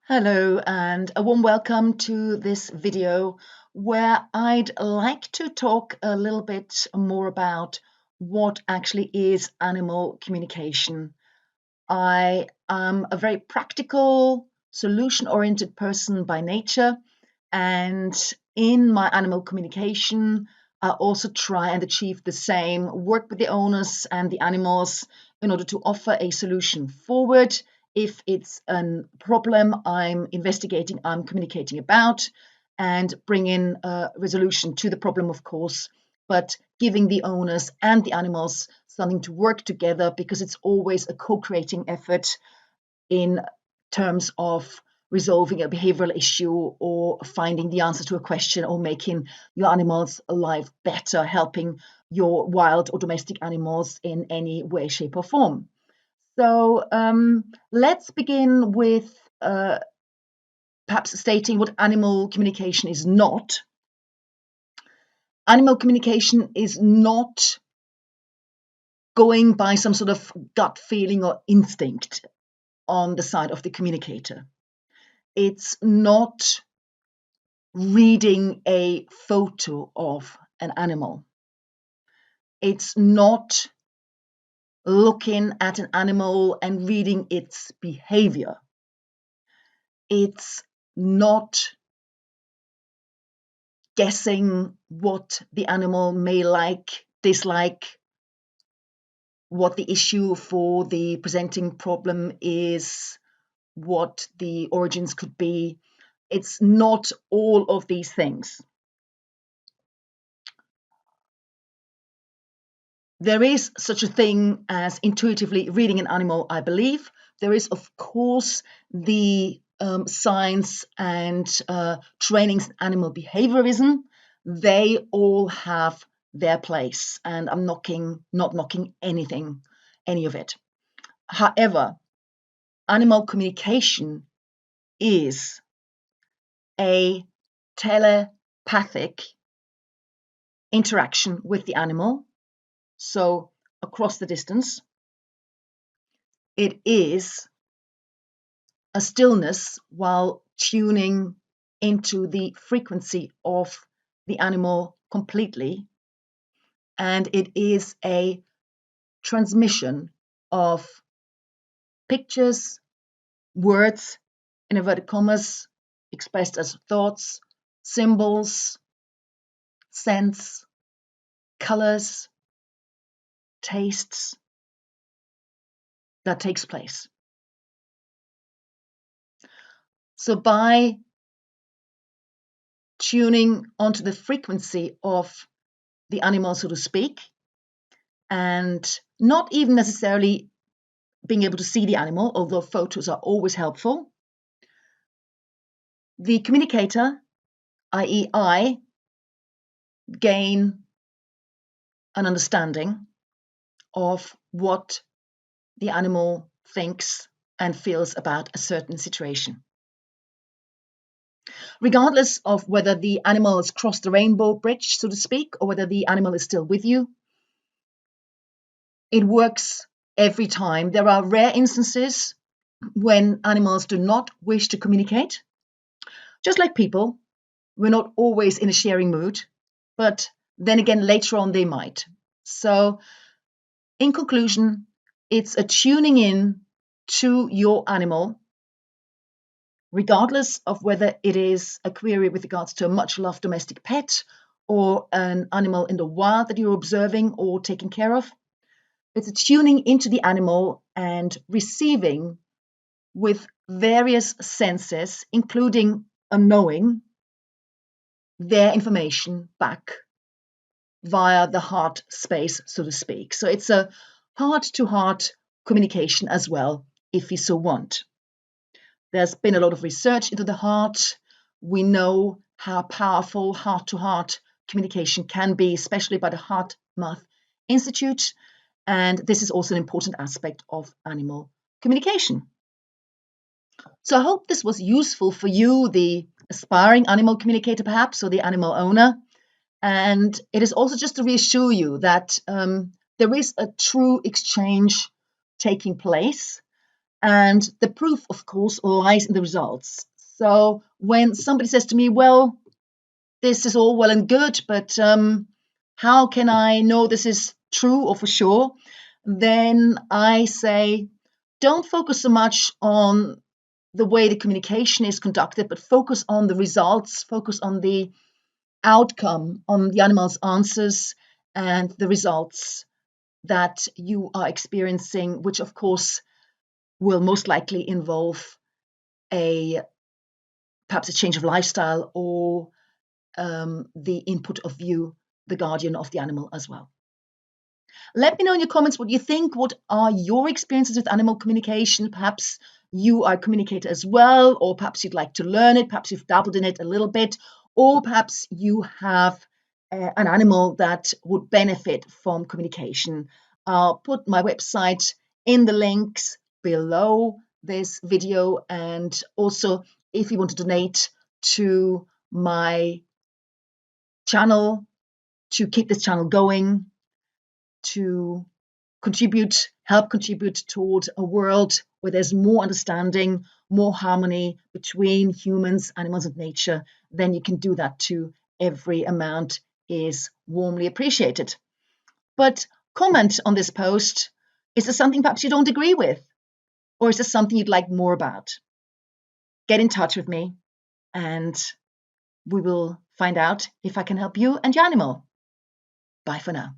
Hello and a warm welcome to this video where I'd like to talk a little bit more about what actually is animal communication. I am a very practical, solution-oriented person by nature, and in my animal communication, I also try and achieve the same, work with the owners and the animals in order to offer a solution forward. If it's a problem I'm investigating, I'm communicating about, and bring in a resolution to the problem, of course, but giving the owners and the animals something to work together because it's always a co-creating effort in terms of resolving a behavioral issue or finding the answer to a question or making your animals' life better, helping your wild or domestic animals in any way, shape, or form. So let's begin with perhaps stating what animal communication is not. Animal communication is not going by some sort of gut feeling or instinct on the side of the communicator. It's not reading a photo of an animal. It's not looking at an animal and reading its behavior. It's not guessing what the animal may like, dislike, what the issue for the presenting problem is, what the origins could be. It's not all of these things. There is such a thing as intuitively reading an animal, I believe. There is, of course, the science and trainings in animal behaviorism. They all have their place, and I'm not knocking any of it. However, animal communication is a telepathic interaction with the animal. So across the distance, it is a stillness while tuning into the frequency of the animal completely. And it is a transmission of pictures, words, in inverted commas, expressed as thoughts, symbols, scents, colors, tastes, that takes place. So by tuning onto the frequency of the animal, so to speak, and not even necessarily being able to see the animal, although photos are always helpful, the communicator, i.e. I, gain an understanding of what the animal thinks and feels about a certain situation. Regardless of whether the animal has crossed the rainbow bridge, so to speak, or whether the animal is still with you, it works every time. There are rare instances when animals do not wish to communicate. Just like people, we're not always in a sharing mood, but then again, later on they might. So in conclusion, it's a tuning in to your animal, regardless of whether it is a query with regards to a much loved domestic pet or an animal in the wild that you're observing or taking care of. It's a tuning into the animal and receiving with various senses, including a knowing, their information back via the heart space, so to speak. So it's a heart-to-heart communication as well, if you so want. There's been a lot of research into the heart. We know how powerful heart-to-heart communication can be, especially by the HeartMath Institute. And this is also an important aspect of animal communication. So I hope this was useful for you, the aspiring animal communicator perhaps, or the animal owner. And it is also just to reassure you that there is a true exchange taking place. And the proof, of course, lies in the results. So when somebody says to me, well, this is all well and good, but how can I know this is true or for sure? Then I say, don't focus so much on the way the communication is conducted, but focus on the results, focus on the outcome, on the animal's answers and the results that you are experiencing, which of course will most likely involve a perhaps a change of lifestyle or the input of you, the guardian of the animal as well. Let me know in your comments what you think. What are your experiences with animal communication? Perhaps you are a communicator as well, or perhaps you'd like to learn it. Perhaps you've dabbled in it a little bit, or perhaps you have an animal that would benefit from communication. I'll put my website in the links below this video, and also if you want to donate to my channel to keep this channel going, to help contribute toward a world where there's more understanding, more harmony between humans, animals, and nature, then you can do that too. Every amount is warmly appreciated. But comment on this post. Is there something perhaps you don't agree with? Or is there something you'd like more about? Get in touch with me and we will find out if I can help you and your animal. Bye for now.